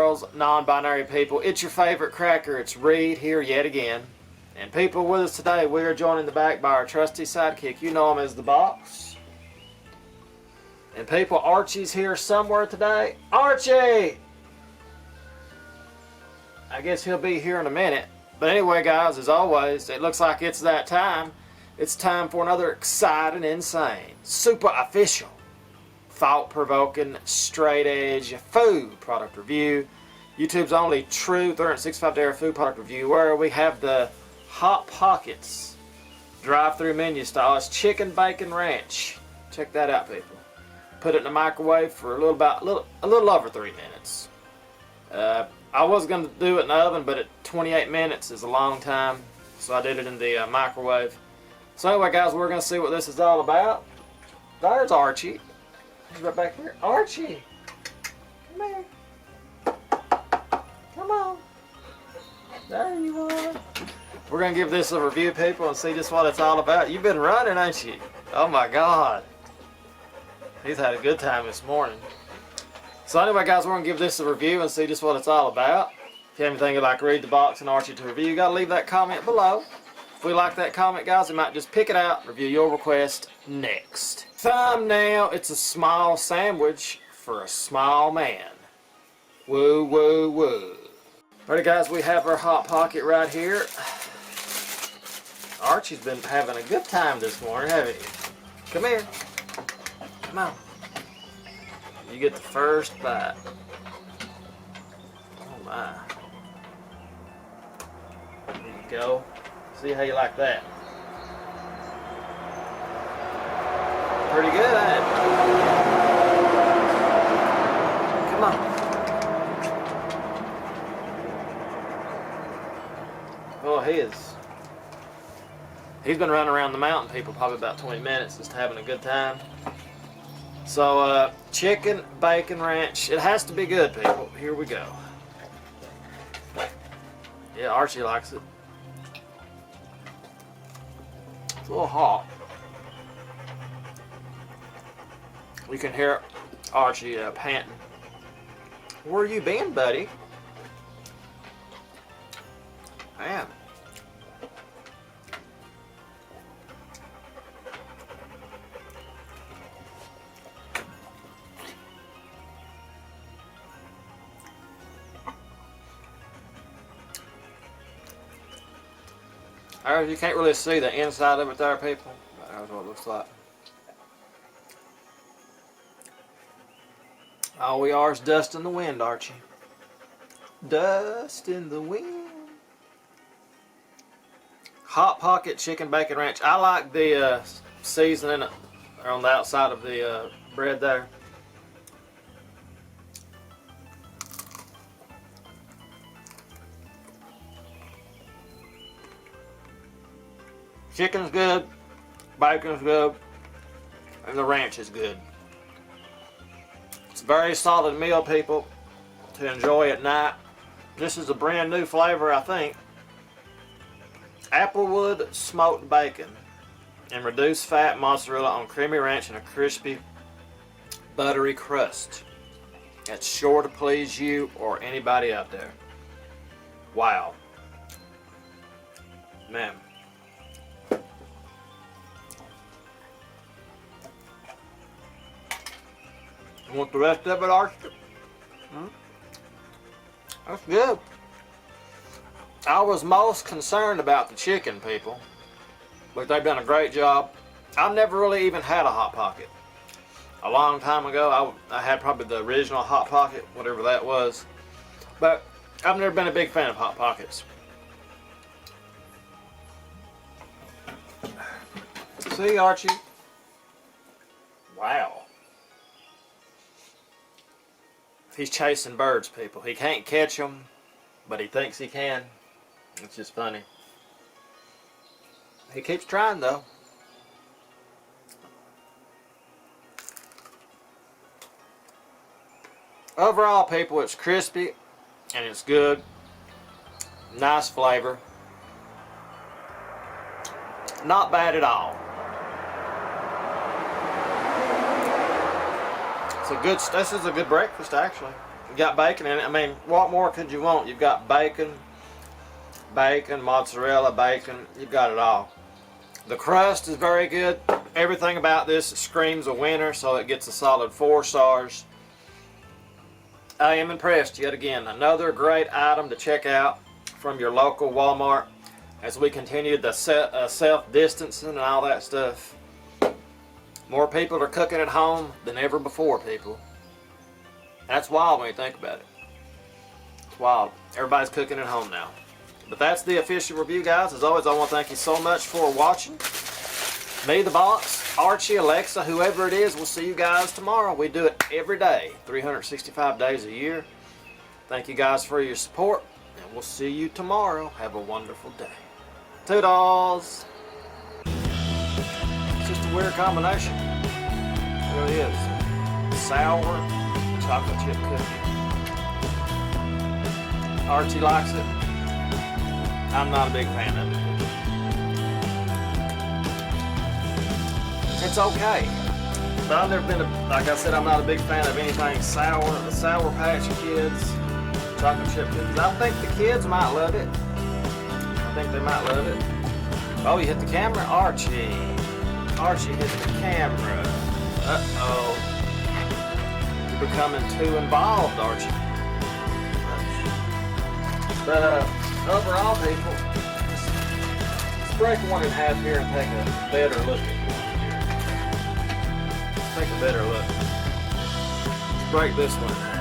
girls, non-binary people, it's your favorite cracker. It's Reed here yet again. And people with us today, we are joined in the back by our trusty sidekick. You know him as the Box. And people, Archie's here somewhere today. Archie! I guess he'll be here in a minute. But anyway, guys, as always, it looks like it's that time. It's time for another exciting, insane, super official, thought-provoking, straight-edge food product review. YouTube's only true 365-day food product review, where we have the Hot Pockets drive-through menu style. It's chicken bacon ranch. Check that out, people. Put it in the microwave for a little over 3 minutes. I was going to do it in the oven, but at 28 minutes is a long time, so I did it in the microwave. So anyway, guys, we're going to see what this is all about. There's Archie. He's right back here. Archie! Come here. Come on. There you are. We're going to give this a review, people, and see just what it's all about. You've been running, ain't you? Oh my God. He's had a good time this morning. So anyway, guys, we're going to give this a review and see just what it's all about. If you have anything you'd like to read the box and Archie to review, you got to leave that comment below. If we like that comment, guys, we might just pick it out, review your request next. Thumbnail, it's a small sandwich for a small man. Woo, woo, woo. Alright, guys, we have our Hot Pocket right here. Archie's been having a good time this morning, haven't you? Come here. Come on. You get the first bite. Oh my. There you go. See how you like that. Pretty good, ain't it? Come on. Oh, he's been running around the mountain, people, probably about 20 minutes, just having a good time. So, chicken bacon ranch. It has to be good, people. Here we go. Yeah, Archie likes it. It's a little hot. You can hear Archie panting. Where you been, buddy? Man. You can't really see the inside of it there, people. That's what it looks like. All we are is dust in the wind, Archie. Dust in the wind. Hot Pocket chicken bacon ranch. I like the seasoning on the outside of the bread there. Chicken's good, bacon's good, and the ranch is good. It's a very solid meal, people, to enjoy at night. This is a brand new flavor, I think. Applewood smoked bacon and reduced fat mozzarella on creamy ranch and a crispy, buttery crust. It's sure to please you or anybody out there. Wow. Man. You want the rest of it, Archie? That's good. I was most concerned about the chicken, people, but they've done a great job. I've never really even had a Hot Pocket. A long time ago, I had probably the original Hot Pocket, whatever that was, but I've never been a big fan of Hot Pockets. See, Archie? Wow. He's chasing birds, people. He can't catch them, but he thinks he can. It's just funny. He keeps trying, though. Overall, people, it's crispy and it's good. Nice flavor. Not bad at all. This is a good breakfast, actually. got bacon in it. I mean, what more could you want? You've got bacon, mozzarella, bacon. You've got it all. The crust is very good. Everything about this screams a winner, so it gets a solid 4 stars. I am impressed yet again. Another great item to check out from your local Walmart as we continue the self-distancing and all that stuff. More people are cooking at home than ever before, people. That's wild when you think about it. It's wild. Everybody's cooking at home now. But that's the official review, guys. As always, I want to thank you so much for watching. Me, the box, Archie, Alexa, whoever it is, we'll see you guys tomorrow. We do it every day, 365 days a year. Thank you guys for your support, and we'll see you tomorrow. Have a wonderful day. Toodles! It's just a weird combination. It really is. Sour chocolate chip cookie. Archie likes it. I'm not a big fan of it. It's okay. But I've never been, like I said, I'm not a big fan of anything sour. The Sour Patch Kids chocolate chip cookies. I think the kids might love it. I think they might love it. Oh, you hit the camera? Archie. Archie hit the camera. Uh-oh. You're becoming too involved, Archie. But overall, people, let's break one in half here and take a better look at it. Take a better look. Let's break this one in half.